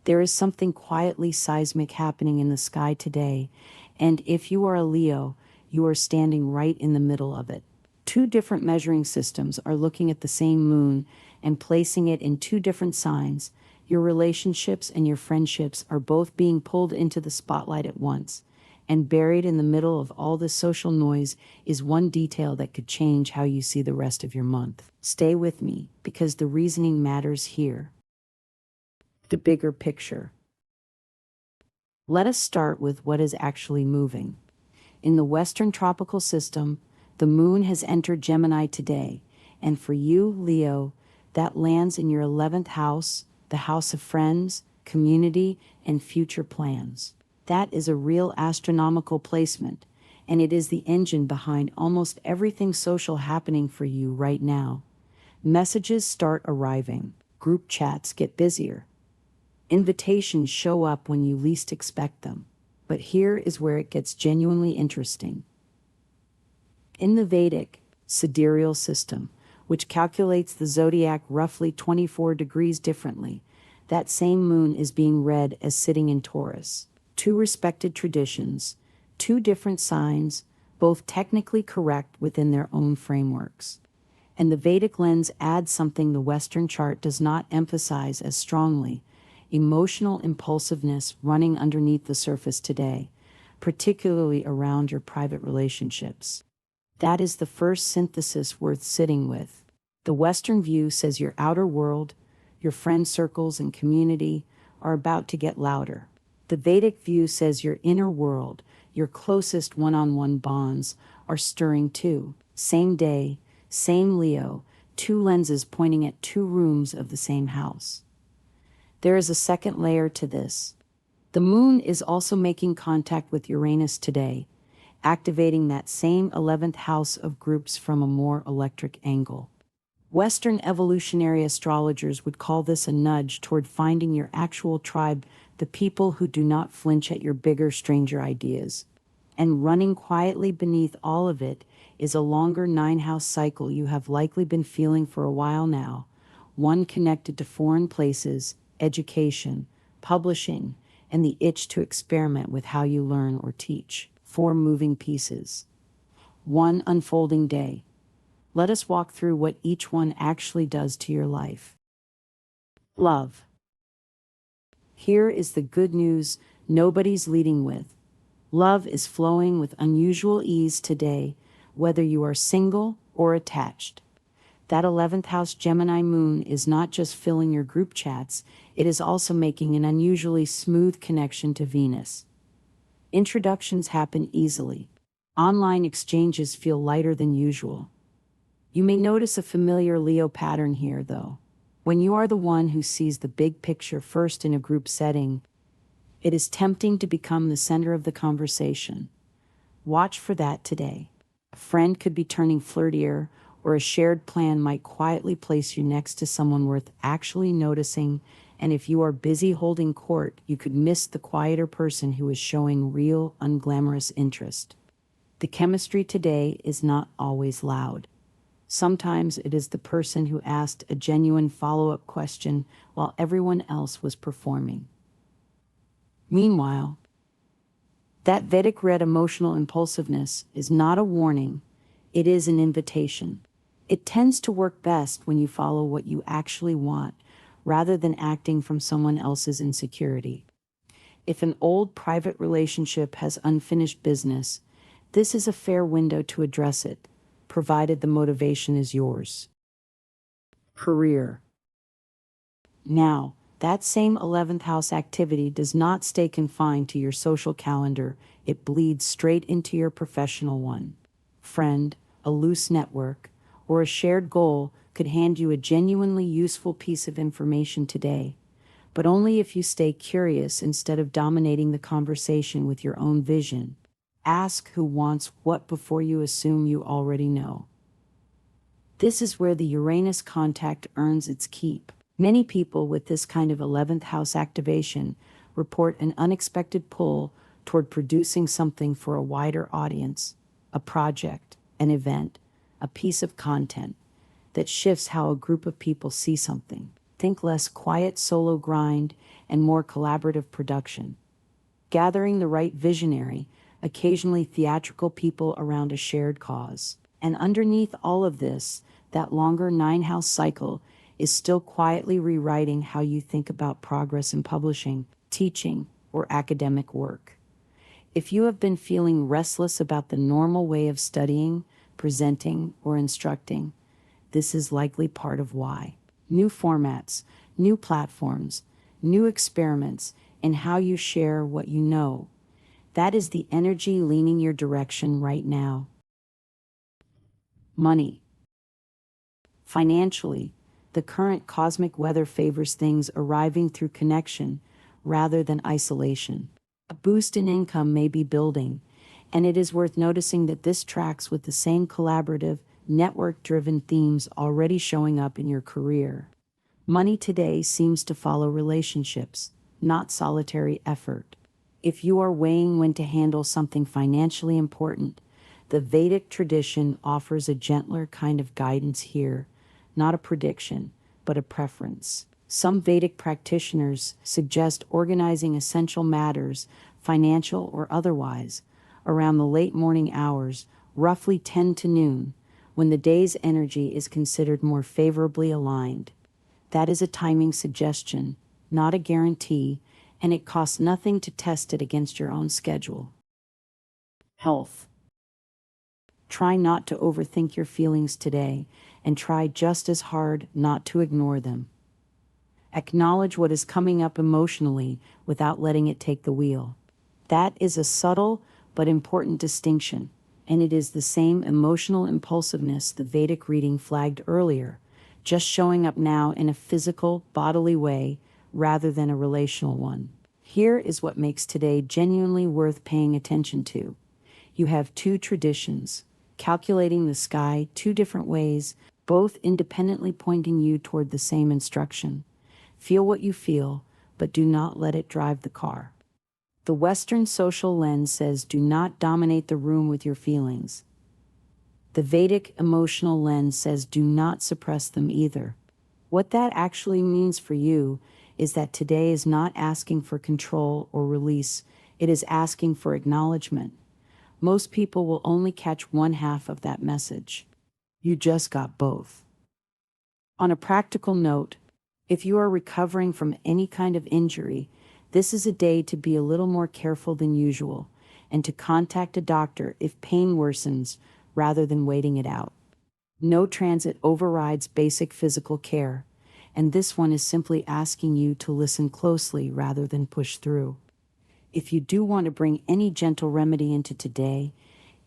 There is something quietly seismic happening in the sky today, and if you are a Leo, you are standing right in the middle of it. Two different measuring systems are looking at the same moon and placing it in two different signs. Your relationships and your friendships are both being pulled into the spotlight at once, and buried in the middle of all this social noise is one detail that could change how you see the rest of your month. Stay with me, because the reasoning matters here. The bigger picture. Let us start with what is actually moving. In the Western tropical system, the moon has entered Gemini today, and for you, Leo, that lands in your 11th house, the house of friends, community, and future plans. That is a real astronomical placement, and it is the engine behind almost everything social happening for you right now. Messages start arriving, group chats get busier, invitations show up when you least expect them. But here is where it gets genuinely interesting. In the Vedic sidereal system, which calculates the zodiac roughly 24 degrees differently, that same moon is being read as sitting in Taurus. Two respected traditions, two different signs, both technically correct within their own frameworks. And the Vedic lens adds something the Western chart does not emphasize as strongly: emotional impulsiveness running underneath the surface today, particularly around your private relationships. That is the first synthesis worth sitting with. The Western view says your outer world, your friend circles and community, are about to get louder. The Vedic view says your inner world, your closest one-on-one bonds, are stirring too. Same day, same Leo, two lenses pointing at two rooms of the same house. There is a second layer to this. The moon is also making contact with Uranus today, activating that same 11th house of groups from a more electric angle. Western evolutionary astrologers would call this a nudge toward finding your actual tribe, the people who do not flinch at your bigger, stranger ideas. And running quietly beneath all of it is a longer 9-house cycle you have likely been feeling for a while now, one connected to foreign places, education, publishing, and the itch to experiment with how you learn or teach. 4 moving pieces. 1 unfolding day. Let us walk through what each one actually does to your life. Love. Here is the good news nobody's leading with. Love is flowing with unusual ease today, whether you are single or attached. That 11th house Gemini moon is not just filling your group chats, it is also making an unusually smooth connection to Venus. Introductions happen easily. Online exchanges feel lighter than usual. You may notice a familiar Leo pattern here, though. When you are the one who sees the big picture first in a group setting, it is tempting to become the center of the conversation. Watch for that today. A friend could be turning flirtier, or a shared plan might quietly place you next to someone worth actually noticing, and if you are busy holding court, you could miss the quieter person who is showing real, unglamorous interest. The chemistry today is not always loud. Sometimes it is the person who asked a genuine follow-up question while everyone else was performing. Meanwhile, that Vedic red emotional impulsiveness is not a warning, it is an invitation. It tends to work best when you follow what you actually want, rather than acting from someone else's insecurity. If an old private relationship has unfinished business, this is a fair window to address it, provided the motivation is yours. Career. Now, that same 11th house activity does not stay confined to your social calendar, it bleeds straight into your professional one. Friend, a loose network, or a shared goal could hand you a genuinely useful piece of information today, but only if you stay curious instead of dominating the conversation with your own vision. Ask who wants what before you assume you already know. This is where the Uranus contact earns its keep. Many people with this kind of 11th house activation report an unexpected pull toward producing something for a wider audience, a project, an event, a piece of content that shifts how a group of people see something. Think less quiet solo grind and more collaborative production. Gathering the right visionary, occasionally theatrical people around a shared cause. And underneath all of this, that longer nine-house cycle is still quietly rewriting how you think about progress in publishing, teaching, or academic work. If you have been feeling restless about the normal way of studying, presenting, or instructing, this is likely part of why. New formats, new platforms, new experiments in how you share what you know. That is the energy leaning your direction right now. Money. Financially, the current cosmic weather favors things arriving through connection rather than isolation. A boost in income may be building, and it is worth noticing that this tracks with the same collaborative, network-driven themes already showing up in your career. Money today seems to follow relationships, not solitary effort. If you are weighing when to handle something financially important, the Vedic tradition offers a gentler kind of guidance here, not a prediction, but a preference. Some Vedic practitioners suggest organizing essential matters, financial or otherwise, around the late morning hours, roughly 10 to noon, when the day's energy is considered more favorably aligned. That is a timing suggestion, not a guarantee, and it costs nothing to test it against your own schedule. Health. Try not to overthink your feelings today, and try just as hard not to ignore them. Acknowledge what is coming up emotionally without letting it take the wheel. That is a subtle but important distinction, and it is the same emotional impulsiveness the Vedic reading flagged earlier, just showing up now in a physical, bodily way rather than a relational one. Here is what makes today genuinely worth paying attention to. You have two traditions, calculating the sky two different ways, both independently pointing you toward the same instruction. Feel what you feel, but do not let it drive the car. The Western social lens says do not dominate the room with your feelings. The Vedic emotional lens says do not suppress them either. What that actually means for you is that today is not asking for control or release, it is asking for acknowledgement. Most people will only catch one half of that message. You just got both. On a practical note, if you are recovering from any kind of injury, this is a day to be a little more careful than usual, and to contact a doctor if pain worsens rather than waiting it out. No transit overrides basic physical care, and this one is simply asking you to listen closely rather than push through. If you do want to bring any gentle remedy into today,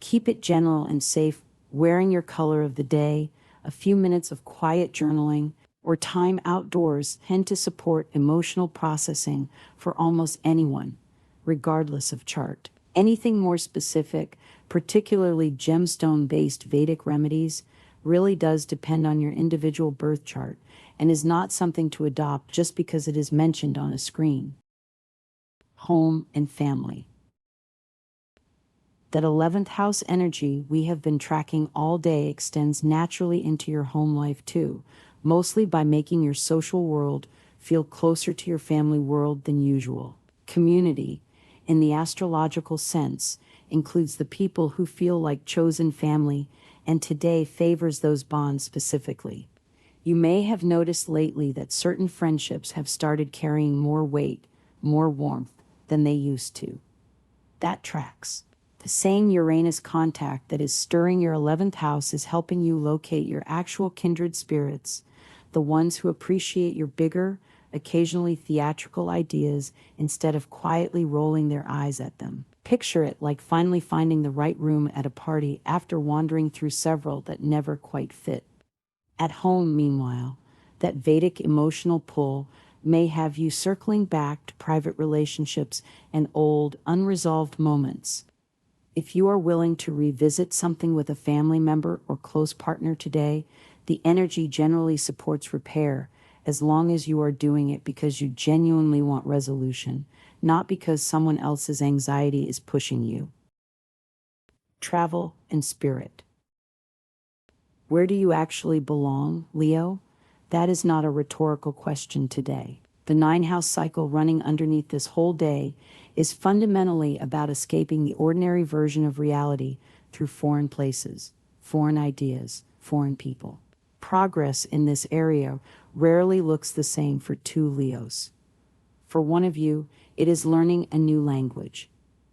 keep it gentle and safe, wearing your color of the day, a few minutes of quiet journaling, or time outdoors tend to support emotional processing for almost anyone, regardless of chart. Anything more specific, particularly gemstone-based Vedic remedies, really does depend on your individual birth chart and is not something to adopt just because it is mentioned on a screen. Home and family. That 11th house energy we have been tracking all day extends naturally into your home life too, mostly by making your social world feel closer to your family world than usual. Community, in the astrological sense, includes the people who feel like chosen family, and today favors those bonds specifically. You may have noticed lately that certain friendships have started carrying more weight, more warmth than they used to. That tracks. The same Uranus contact that is stirring your 11th house is helping you locate your actual kindred spirits, the ones who appreciate your bigger, occasionally theatrical ideas instead of quietly rolling their eyes at them. Picture it like finally finding the right room at a party after wandering through several that never quite fit. At home, meanwhile, that Vedic emotional pull may have you circling back to private relationships and old, unresolved moments. If you are willing to revisit something with a family member or close partner today, the energy generally supports repair, as long as you are doing it because you genuinely want resolution, not because someone else's anxiety is pushing you. Travel and spirit. Where do you actually belong, Leo? That is not a rhetorical question today. The 9-house cycle running underneath this whole day is fundamentally about escaping the ordinary version of reality through foreign places, foreign ideas, foreign people. Progress in this area rarely looks the same for two Leos. For one of you, it is learning a new language.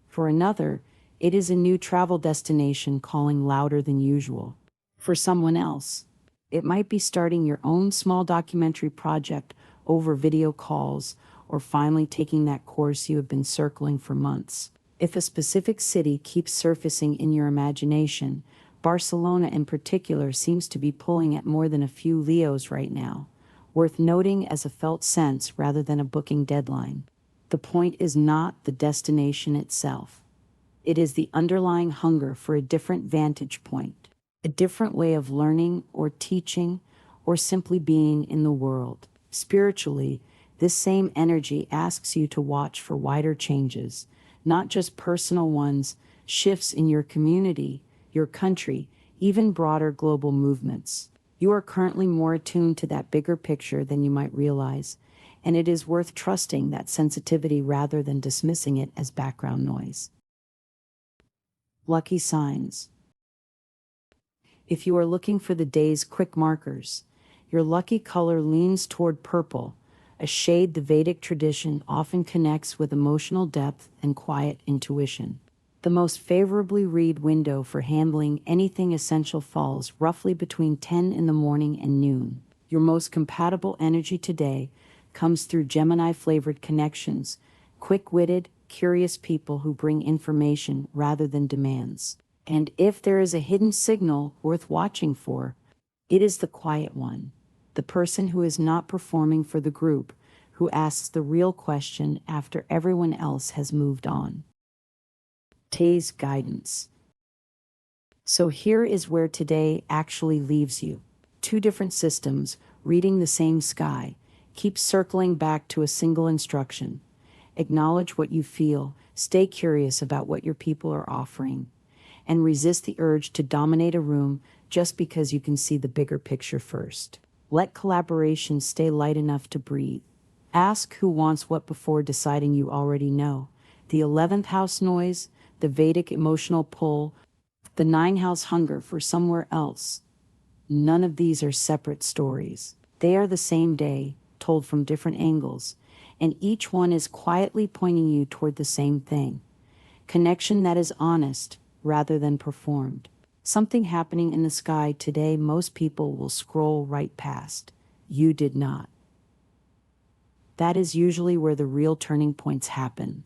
For another, it is a new travel destination calling louder than usual. For someone else, it might be starting your own small documentary project over video calls, or finally taking that course you have been circling for months. If a specific city keeps surfacing in your imagination, Barcelona in particular seems to be pulling at more than a few Leos right now, worth noting as a felt sense rather than a booking deadline. The point is not the destination itself. It is the underlying hunger for a different vantage point, a different way of learning or teaching or simply being in the world. Spiritually, this same energy asks you to watch for wider changes, not just personal ones, shifts in your community, your country, even broader global movements. You are currently more attuned to that bigger picture than you might realize, and it is worth trusting that sensitivity rather than dismissing it as background noise. Lucky signs. If you are looking for the day's quick markers, your lucky color leans toward purple, a shade the Vedic tradition often connects with emotional depth and quiet intuition. The most favorably read window for handling anything essential falls roughly between 10 in the morning and noon. Your most compatible energy today comes through Gemini-flavored connections, quick-witted, curious people who bring information rather than demands. And if there is a hidden signal worth watching for, it is the quiet one, the person who is not performing for the group, who asks the real question after everyone else has moved on. Today's guidance. So here is where today actually leaves you. Two different systems, reading the same sky. Keep circling back to a single instruction. Acknowledge what you feel, stay curious about what your people are offering, and resist the urge to dominate a room just because you can see the bigger picture first. Let collaboration stay light enough to breathe. Ask who wants what before deciding you already know. The 11th house noise, the Vedic emotional pull, the 9-house hunger for somewhere else. None of these are separate stories. They are the same day, told from different angles, and each one is quietly pointing you toward the same thing. Connection that is honest rather than performed. Something happening in the sky today most people will scroll right past. You did not. That is usually where the real turning points happen.